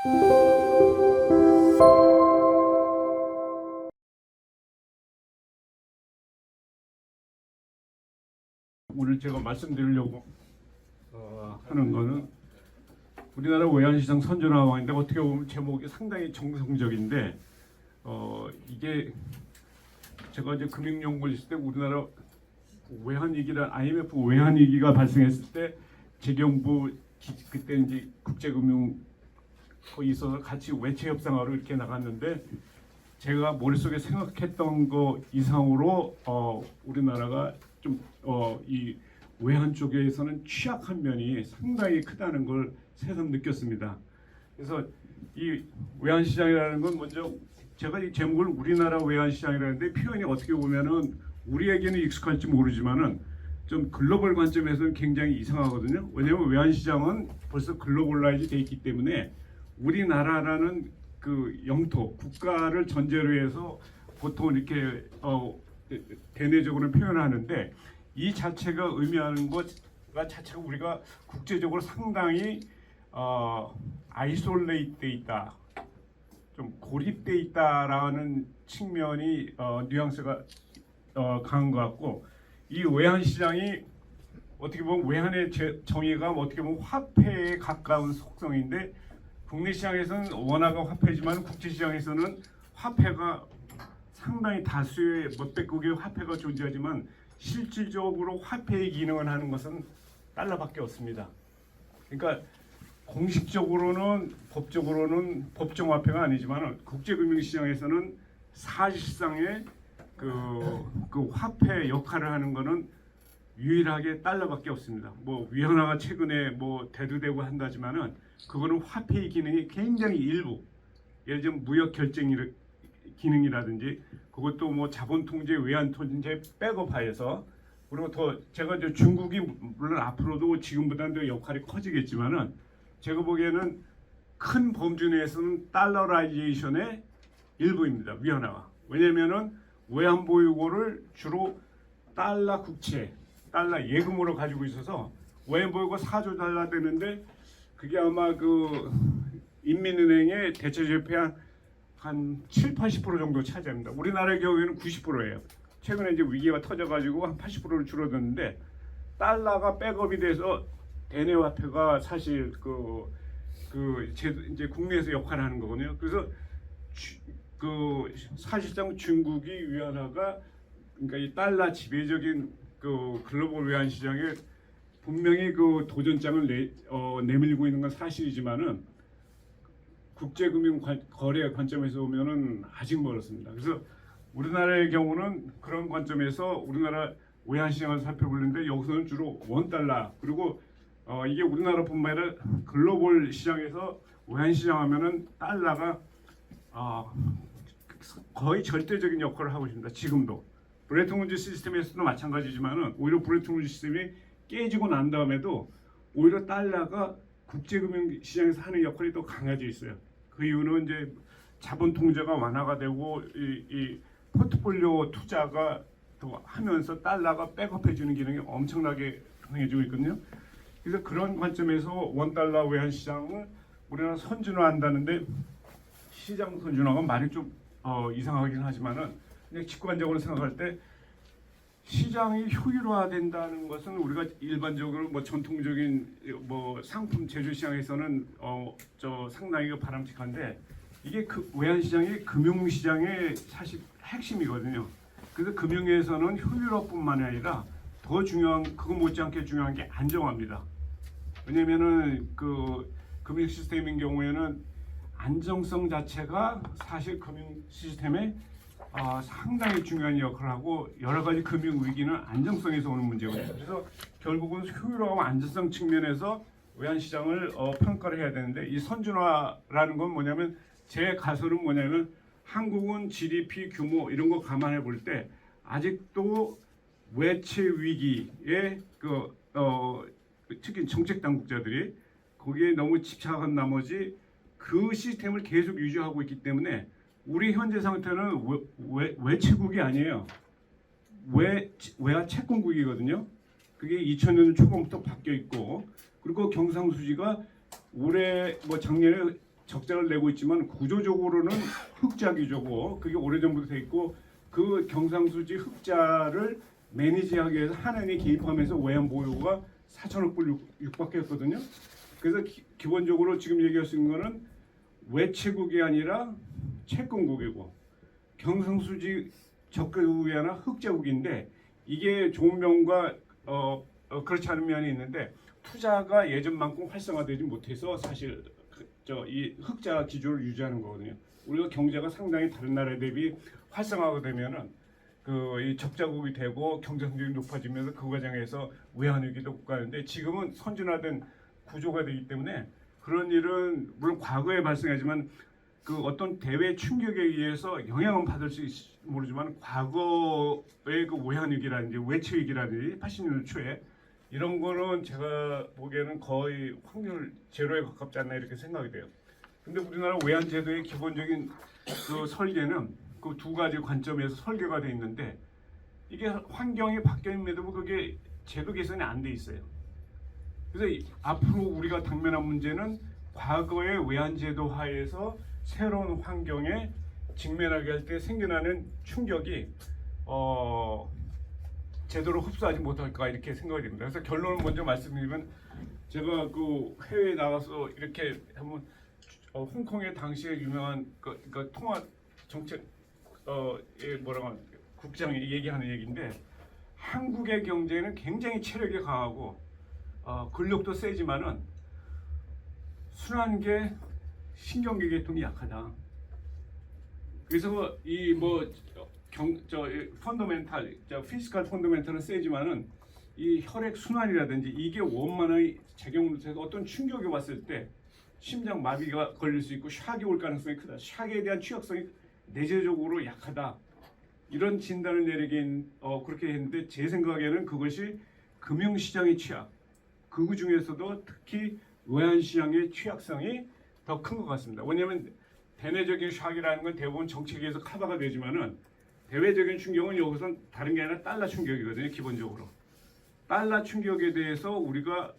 오늘 제가 말씀드리려고 하는 거는 우리나라 외환시장 선진화왕인데 어떻게 보면 제목이 상당히 정성적인데 이게 제가 이제 금융연구를 했을 때 우리나라 외환위기란 IMF 외환위기가 발생했을 때 재경부 그때 이제 국제금융 거기 있어서 같이 외채 협상하러 이렇게 나갔는데 제가 머릿속에 생각했던 거 이상으로 우리나라가 좀 이 외환 쪽에서는 취약한 면이 상당히 크다는 걸 새삼 느꼈습니다. 그래서 이 외환 시장이라는 건 먼저 제가 이 제목을 우리나라 외환 시장이라는데 표현이 어떻게 보면은 우리에게는 익숙할지 모르지만은 좀 글로벌 관점에서는 굉장히 이상하거든요. 왜냐하면 외환 시장은 벌써 글로벌라이즈 돼 있기 때문에 우리나라라는 그 영토 국가를 전제로 해서 보통 이렇게 대내적으로 표현하는데 이 자체가 의미하는 것가 자체가 우리가 국제적으로 상당히 아이솔레이트돼 있다, 좀 고립돼 있다라는 측면이 뉘앙스가 강한 것 같고 이 외환 시장이 어떻게 보면 외환의 정의가 어떻게 보면 화폐에 가까운 속성인데 국내 시장에서는 원화가 화폐지만 국제 시장에서는 화폐가 상당히 다수의 몇백국의 화폐가 존재하지만 실질적으로 화폐의 기능을 하는 것은 달러밖에 없습니다. 그러니까 공식적으로는 법적으로는 법정화폐가 아니지만 국제금융시장에서는 사실상의 그 화폐 역할을 하는 것은 유일하게 달러밖에 없습니다. 뭐 위안화가 최근에 뭐 대두되고 한다지만은 그거는 화폐의 기능이 굉장히 일부, 예를 들면 무역 결정 기능이라든지 그것도 뭐 자본 통제, 외환 통제 백업하에서 그리고 더 제가 이제 중국이 물론 앞으로도 지금보다는 더 역할이 커지겠지만은 제가 보기에는 큰 범주 내에서는 달러라이제이션의 일부입니다. 위안화가. 왜냐면은 외환 보유고를 주로 달러 국채, 달러 예금으로 가지고 있어서 외환 보유고 4조 달러 되는데 그게 아마 그 인민은행의 대체지폐 한 7, 80% 정도 차지합니다. 우리나라의 경우에는 90%예요. 최근에 이제 위기가 터져가지고 한 80%를 줄어들었는데 달러가 백업이 돼서 대내 화폐가 사실 이제 국내에서 역할을 하는 거거든요. 그래서 사실상 중국이 위안화가 그러니까 이 달러 지배적인 그 글로벌 외환 시장에 분명히 그 도전장을 내밀고 있는 건 사실이지만은 국제금융 거래 관점에서 보면은 아직 멀었습니다. 그래서 우리나라의 경우는 그런 관점에서 우리나라 외환 시장을 살펴보는데 여기서는 주로 원 달러 그리고 이게 우리나라뿐만 아니라 글로벌 시장에서 외환 시장 하면은 달러가 거의 절대적인 역할을 하고 있습니다. 지금도 브레튼 우드 시스템에서도 마찬가지지만은 오히려 브레튼 우드 시스템이 깨지고 난 다음에도 오히려 달러가 국제금융 시장에서 하는 역할이 더 강해져 있어요. 그 이유는 이제 자본 통제가 완화가 되고 이 포트폴리오 투자가 더 하면서 달러가 백업해 주는 기능이 엄청나게 강해지고 있거든요. 그래서 그런 관점에서 원달러 외환 시장을 우리나라 선진화한다는데 시장 선진화가 말이 좀 이상하긴 하지만은 그냥 직관적으로 생각할 때 시장이 효율화된다는 것은 우리가 일반적으로 뭐 전통적인 뭐 상품 제조 시장에서는 상당히 바람직한데 이게 그 외환 시장이 금융 시장의 사실 핵심이거든요. 그래서 금융에서는 효율화뿐만 아니라 더 중요한 그거 못지않게 중요한 게 안정화입니다. 왜냐면은 그 금융 시스템인 경우에는 안정성 자체가 사실 금융 시스템에 상당히 중요한 역할을 하고 여러 가지 금융 위기는 안정성에서 오는 문제거든요. 그래서 결국은 효율화와 안정성 측면에서 외환 시장을 평가를 해야 되는데 이 선진화라는 건 뭐냐면 제 가설은 뭐냐면 한국은 GDP 규모 이런 거 감안해 볼 때 아직도 외채 위기에 특히 정책 당국자들이 거기에 너무 집착한 나머지 그 시스템을 계속 유지하고 있기 때문에 우리 현재 상태는 외채국이 아니에요. 외화 채권국이거든요. 그게 2000년 초반부터 바뀌어 있고 그리고 경상수지가 올해 뭐 작년에 적자를 내고 있지만 구조적으로는 흑자 기조고 그게 오래전부터 돼 있고 그 경상수지 흑자를 매니지하기 위해서 한은이 개입하면서 외환 보유가 4천억 불 육박했거든요. 그래서 기본적으로 지금 얘기할 수 있는 거는 외채국이 아니라 채권국이고 경상수지 적국이 아니라 흑자국인데 이게 좋은 면과 그렇지 않은 면이 있는데 투자가 예전만큼 활성화되지 못해서 사실 이 흑자 기조를 유지하는 거거든요. 우리가 경제가 상당히 다른 나라에 대비 활성화가 되면은 이 적자국이 되고 경제 성장이 높아지면서 그 과정에서 외환위기도 가는데 지금은 선진화된 구조가 되기 때문에 그런 일은 물론 과거에 발생하지만 그 어떤 대외 충격에 의해서 영향은 받을 수 있을지 모르지만 과거의 그 외환위기라든지 외채위기라든지 80년대 초에 이런 거는 제가 보기에는 거의 확률 제로에 가깝지 않나 이렇게 생각이 돼요. 근데 우리나라 외환제도의 기본적인 그 설계는 그 두 가지 관점에서 설계가 돼 있는데 이게 환경이 바뀌었음에도 그게 제도 개선이 안 돼 있어요. 그래서 앞으로 우리가 당면한 문제는 과거의 외환제도 하에서 새로운 환경에 직면하게 할 때 생겨나는 충격이 제대로 흡수하지 못할까 이렇게 생각이 됩니다. 그래서 결론을 먼저 말씀드리면 제가 그 해외에 나가서 이렇게 한번 홍콩의 당시에 유명한 그 통화 정책 뭐라고 국장이 얘기하는 얘기인데 한국의 경제는 굉장히 체력이 강하고 근력도 세지만은 순환계 신경계 계통이 약하다. 그래서 이 펀더멘탈, 피지컬 펀더멘탈은 세지만은 이 혈액 순환이라든지 이게 원만하게 작용돼서 어떤 충격이 왔을 때 심장 마비가 걸릴 수 있고 샥이 올 가능성이 크다. 샥에 대한 취약성이 내재적으로 약하다. 이런 진단을 내리긴 그렇게 했는데 제 생각에는 그것이 금융시장의 취약, 그 중에서도 특히 외환시장의 취약성이 더 큰 것 같습니다. 왜냐하면 대내적인 샥이라는 건 대부분 정책에서 커버가 되지만은 대외적인 충격은 여기서는 다른 게 아니라 달러 충격이거든요. 기본적으로 달러 충격에 대해서 우리가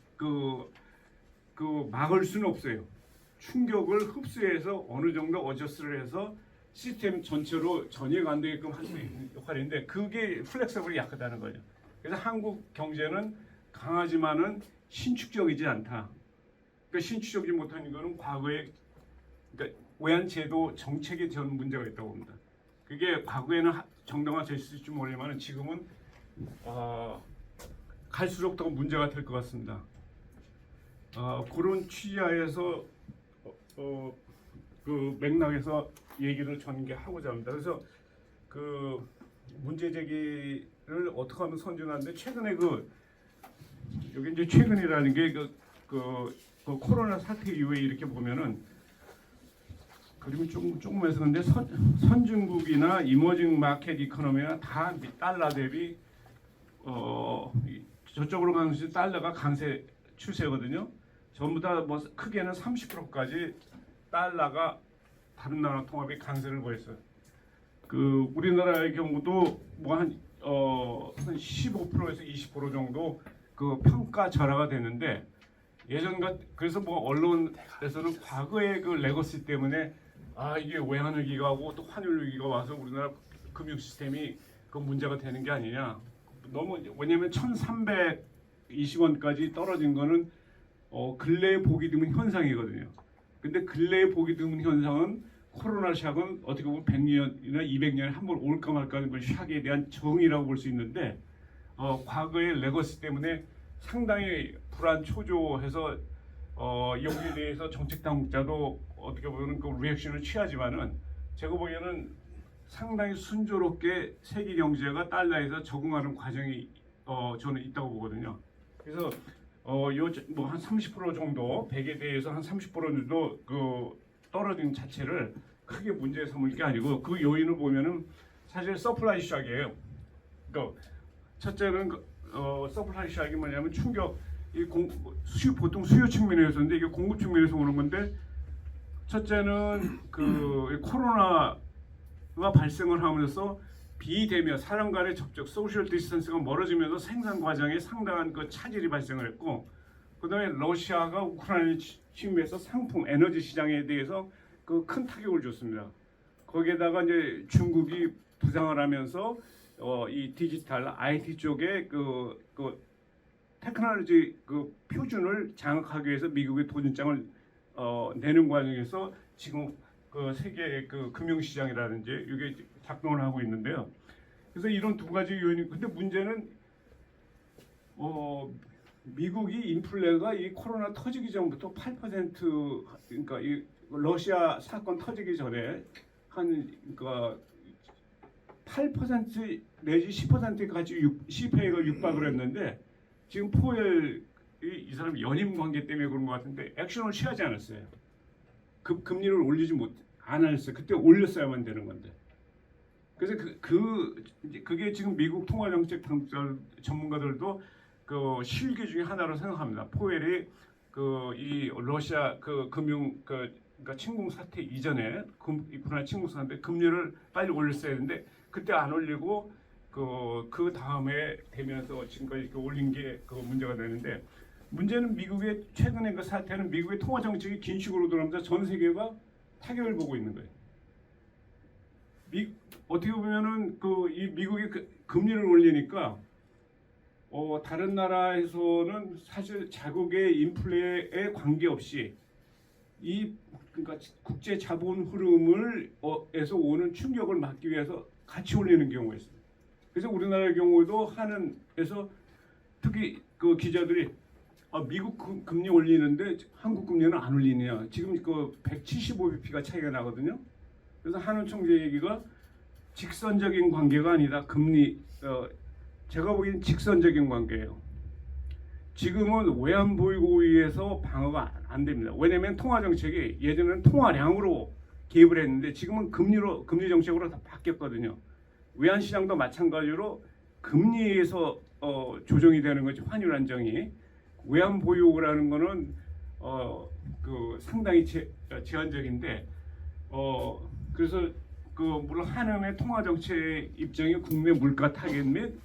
막을 수는 없어요. 충격을 흡수해서 어느 정도 어저스를 해서 시스템 전체로 전이가 안 되게끔 할 수 있는 역할인데 그게 플렉서블이 약하다는 거죠. 그래서 한국 경제는 강하지만은 신축적이지 않다. 그러니까 신축적이지 못한 이거는 과거에 그러니까 외환제도 정책에 전 문제가 있다고 봅니다. 그게 과거에는 정당화됐을지 모르지만 지금은 갈수록 더 문제가 될 것 같습니다. 그런 취지하에서 그 맥락에서 얘기를 전개하고자 합니다. 그래서 그 문제 제기를 어떻게 하면 선진화인데 최근에 여기 이제 최근이라는 게 그 코로나 사태 이후에 이렇게 보면은 그림이 조금해서 근데 선진국이나 이머징 마켓 이코노미나 다 달러 대비 저쪽으로 가는 것이 달러가 강세 추세거든요. 전부 다 뭐 크게는 30%까지 달러가 다른 나라 통합이 강세를 보였어요. 그 우리나라의 경우도 뭐 한 15%에서 20% 정도 그 평가 절하가 되는데 그래서 뭐 언론에서는 과거의 그 레거시 때문에 이게 외환위기가 오고 또 환율위기가 와서 우리나라 금융 시스템이 그 문제가 되는 게 아니냐. 왜냐면 1,320원까지 떨어진 거는 근래에 보기 드문 현상이거든요. 근데 근래에 보기 드문 현상은 코로나 샥은 어떻게 보면 100년이나 200년에 한 번 올까 말까 하는 그 샥에 대한 정의라고 볼 수 있는데 과거의 레거시 때문에 상당히 불안 초조해서 여기에 대해서 정책 당국자도 어떻게 보면 그 리액션을 취하지만은 제가 보기에는 상당히 순조롭게 세계 경제가 달러에서 적응하는 과정이 저는 있다고 보거든요. 그래서 한 30% 정도 100에 대해서 한 30% 정도 그 떨어진 자체를 크게 문제 삼을 게 아니고 그 요인을 보면은 사실 서플라이 샥이에요. 그러니까 첫째는 서플라이 샥이 뭐냐면 충격 보통 수요 측면에서인데 이게 공급 측면에서 오는 건데 첫째는 그 코로나가 발생을 하면서 비대면 사람 간의 접촉 소셜 디스턴스가 멀어지면서 생산 과정에 상당한 그 차질이 발생을 했고 그다음에 러시아가 우크라이나를 침입해서 상품 에너지 시장에 대해서 그 큰 타격을 줬습니다. 거기에다가 이제 중국이 부상을 하면서 이 디지털 IT 쪽에 그 테크놀로지 그 표준을 장악하기 위해서 미국의 도전장을 내는 과정에서 지금 그 세계 그 금융시장이라든지 이게 작동을 하고 있는데요. 그래서 이런 두 가지 요인이 근데 문제는 미국이 인플레가 이 코로나 터지기 전부터 8% 그러니까 이 러시아 사건 터지기 전에 한 그러니까 8% 내지 10%까지 CPI가 육박을 했는데 지금 포웰이 이 사람 연임 관계 때문에 그런 것 같은데 액션을 취하지 않았어요. 금리를 올리지 안 했어요. 그때 올렸어야만 되는 건데. 그래서 그게 지금 미국 통화정책 전문가들도 그 실기 중에 하나로 생각합니다. 포웰이 이 러시아 금융 그러니까 침공 사태 이전에 우크라이나 침공 사태 금리를 빨리 올렸어야 했는데 그때 안 올리고 그 다음에 되면서 지금까지 이렇게 올린 게 문제가 되는데 문제는 미국의 최근의 그 사태는 미국의 통화 정책이 긴축으로 들어가면서 전 세계가 타격을 보고 있는 거예요. 어떻게 보면은 이 미국이 금리를 올리니까 다른 나라에서는 사실 자국의 인플레에 관계없이 그러니까 국제 자본 흐름에서 오는 충격을 막기 위해서 같이 올리는 경우가 있어요. 그래서 우리나라의 경우도 한은에서 특히 그 기자들이 미국 금리 올리는데 한국 금리는 안 올리냐. 지금 175bp가 차이가 나거든요. 그래서 한은 총재 얘기가 직선적인 관계가 아니다. 금리 제가 보기엔 직선적인 관계예요. 지금은 외환 보유고에 의해서 방어가 안 됩니다. 왜냐하면 통화 정책이 예전에는 통화량으로 개입을 했는데 지금은 금리 정책으로 다 바뀌었거든요. 외환 시장도 마찬가지로 금리에서 조정이 되는 거지 환율 안정이. 외환 보유고라는 거는 상당히 제한적인데 그래서 물론 한은의 통화 정책 입장이 국내 물가 타겟 및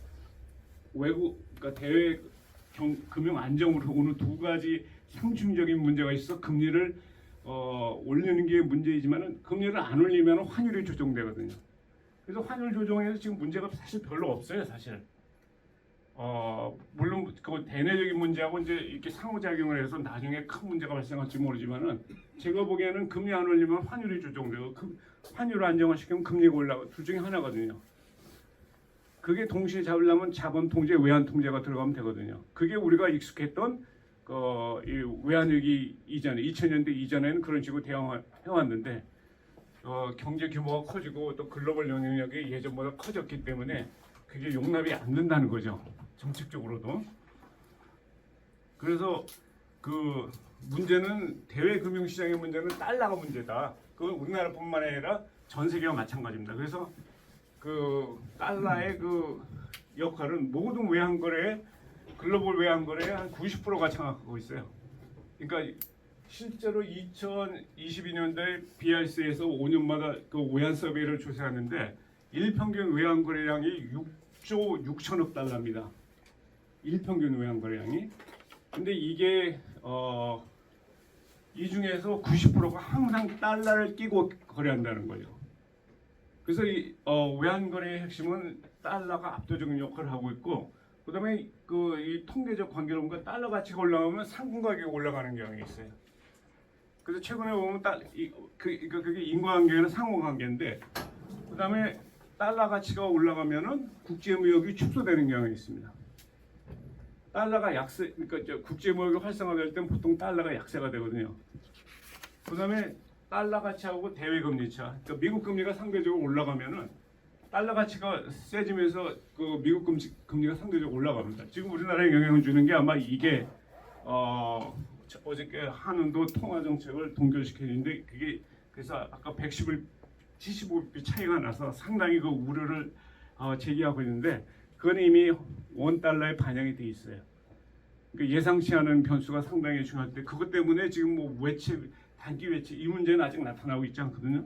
외국 그러니까 대외 금융 안정으로 오는 두 가지 상충적인 문제가 있어 금리를 올리는 게 문제이지만은 금리를 안 올리면 환율이 조정되거든요. 그래서 환율 조정에서 지금 문제가 사실 별로 없어요, 사실. 물론 그 대내적인 문제하고 이제 이렇게 상호작용을 해서 나중에 큰 문제가 발생할지 모르지만은 제가 보기에는 금리 안 올리면 환율이 조정되고 환율을 안정화시키면 금리가 올라가고 둘 중에 하나거든요. 그게 동시에 잡으려면 자본 통제, 외환 통제가 들어가면 되거든요. 그게 우리가 익숙했던 이 외환위기 이전에 2000년대 이전에는 그런 식으로 대응해왔는데 경제 규모가 커지고 또 글로벌 영향력이 예전보다 커졌기 때문에 그게 용납이 안 된다는 거죠. 정책적으로도. 그래서 문제는 대외 금융시장의 문제는 달러가 문제다. 그건 우리나라뿐만 아니라 전 세계와 마찬가지입니다. 그래서 달러의 역할은 모든 외환거래, 글로벌 외환거래의 한 90%가 장악하고 있어요. 그러니까 실제로 2022년도에 BIC에서 5년마다 외환 서베이를 조사하는데 일평균 외환거래량이 6조 6천억 달러입니다. 일평균 외환거래량이. 근데 이게 이 중에서 90%가 항상 달러를 끼고 거래한다는 거죠. 그래서 이 외환거래의 핵심은 달러가 압도적인 역할을 하고 있고, 그다음에 이 통계적 관계로 보면 달러 가치가 올라가면 상품 가격이 올라가는 경향이 있어요. 그래서 최근에 보면 그게 인과관계는 상호관계인데, 그다음에 달러 가치가 올라가면은 국제 무역이 축소되는 경향이 있습니다. 달러가 약세, 그러니까 국제 무역이 활성화될 때는 보통 달러가 약세가 되거든요. 그다음에 달러 가치하고 대외 금리 차, 그러니까 미국 금리가 상대적으로 올라가면은 달러 가치가 세지면서 미국 금리가 상대적으로 올라갑니다. 지금 우리나라에 영향을 주는 게 아마 이게 어저께 한은도 통화 정책을 동결시켰는데 그게 그래서 아까 175bp 차이가 나서 상당히 우려를 제기하고 있는데 그건 이미 원달러에 반영이 돼 있어요. 그러니까 예상치 않은 변수가 상당히 중요한데 그것 때문에 지금 단기 외채 이 문제는 아직 나타나고 있지 않거든요.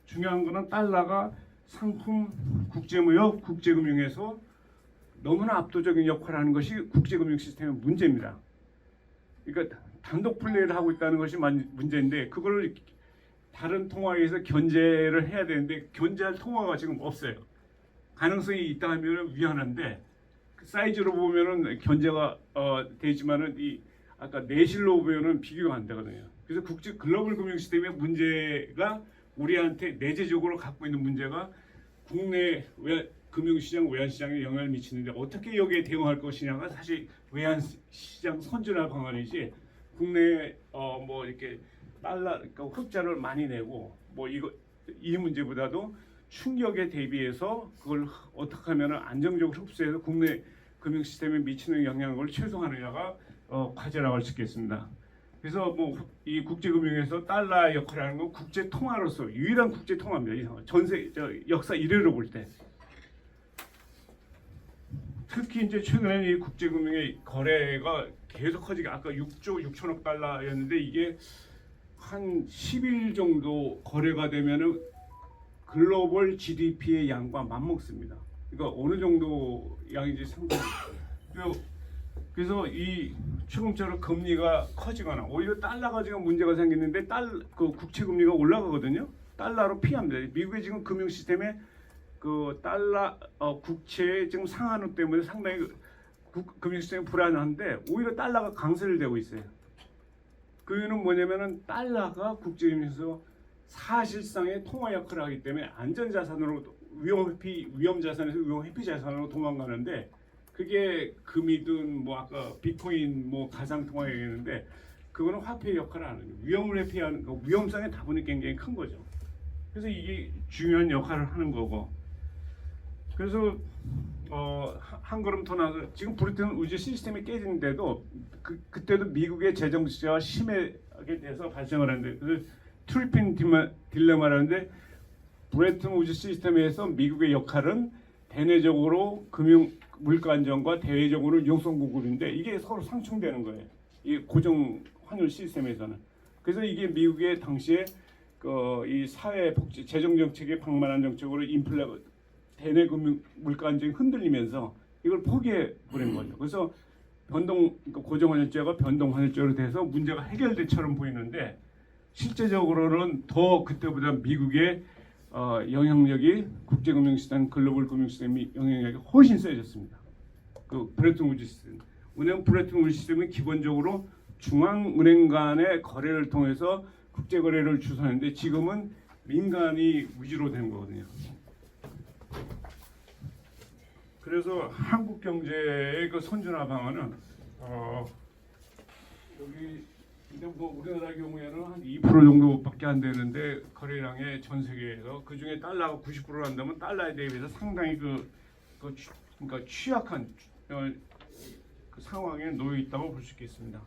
중요한 거는 달러가 상품, 국제무역, 국제금융에서 너무나 압도적인 역할을 하는 것이 국제금융 시스템의 문제입니다. 그러니까 단독 플레이를 하고 있다는 것이 문제인데 그걸 다른 통화에서 견제를 해야 되는데 견제할 통화가 지금 없어요. 가능성이 있다 하면 위험한데 그 사이즈로 보면은 견제가 되지만은 이 아까 내실로 보면은 비교가 안 되거든요. 그래서 국제 글로벌 금융 시스템의 문제가 우리한테 내재적으로 갖고 있는 문제가 국내 금융시장, 외환시장에 영향을 미치는데 어떻게 여기에 대응할 것이냐가 사실 외환시장 선진화 방안이지 국내 뭐 이렇게 달러 그러니까 흑자를 많이 내고 뭐 이 문제보다도 충격에 대비해서 그걸 어떻게 하면 안정적으로 흡수해서 국내 금융 시스템에 미치는 영향을 최소화하느냐가 과제라고 할 수 있겠습니다. 그래서 뭐 이 국제금융에서 달러 역할을 하는 건 국제 통화로서 유일한 국제 통화입니다. 전세 역사 이래로 볼 때. 특히 이제 최근에 이 국제금융의 거래가 계속 커지게 아까 6조 6천억 달러였는데 이게 한 10일 정도 거래가 되면은 글로벌 GDP의 양과 맞먹습니다. 그러니까 어느 정도 양인지 상당히. 그래서 이 최근처럼 금리가 커지거나 오히려 달러가 지금 문제가 생기는데 그 국채 금리가 올라가거든요. 달러로 피합니다. 미국의 지금 금융 시스템에 그 달러 국채의 지금 상한우 때문에 상당히 금융 시스템이 불안한데 오히려 달러가 강세를 되고 있어요. 그 이유는 뭐냐면은 달러가 국제금융에서 사실상의 통화 역할을 하기 때문에 안전자산으로 위험 자산에서 위험 회피 자산으로 도망가는데 그게 금이든 뭐 아까 비트코인 뭐 가상 통화 얘기했는데 그거는 화폐 역할을 하는 거예요. 위험을 회피하는 거 위험성의 다분히 굉장히 큰 거죠. 그래서 이게 중요한 역할을 하는 거고. 그래서 한 걸음 더 나서 지금 브레튼 우즈 시스템이 깨지는데도 그때도 미국의 재정 지수가 심하게 돼서 발생을 하는데 그래서 트리핀 딜레마라는데 브레튼 우즈 시스템에서 미국의 역할은 대내적으로 금융 물가 안정과 대외적으로 융성 공급인데 이게 서로 상충되는 거예요. 이 고정 환율 시스템에서는. 그래서 이게 미국의 당시에 이 사회 복지 재정 정책의 방만한 정책으로 인플레가 대내 금융 물가 안정이 흔들리면서 이걸 포기해 버린 거죠. 그래서 그러니까 고정 환율제가 변동 환율제로 돼서 문제가 해결된처럼 보이는데 실제적으로는 더 그때보다 미국의 영향력이 국제금융시장, 글로벌 금융시스템이 영향력이 훨씬 세졌습니다. 그 브레튼 우즈 시스템. 은행 브레튼 우즈 시스템은 기본적으로 중앙은행 간의 거래를 통해서 국제 거래를 주선하는데 지금은 민간이 위주로 된 거거든요. 그래서 한국 경제의 그 선진화 방안은 여기 근데 뭐 우리나라 경우에는 한 2% 정도밖에 안 되는데 거래량의 전 세계에서 그 중에 달러가 90%를 한다면 달러에 대비해서 상당히 그러니까 취약한 그 상황에 놓여 있다고 볼 수 있겠습니다.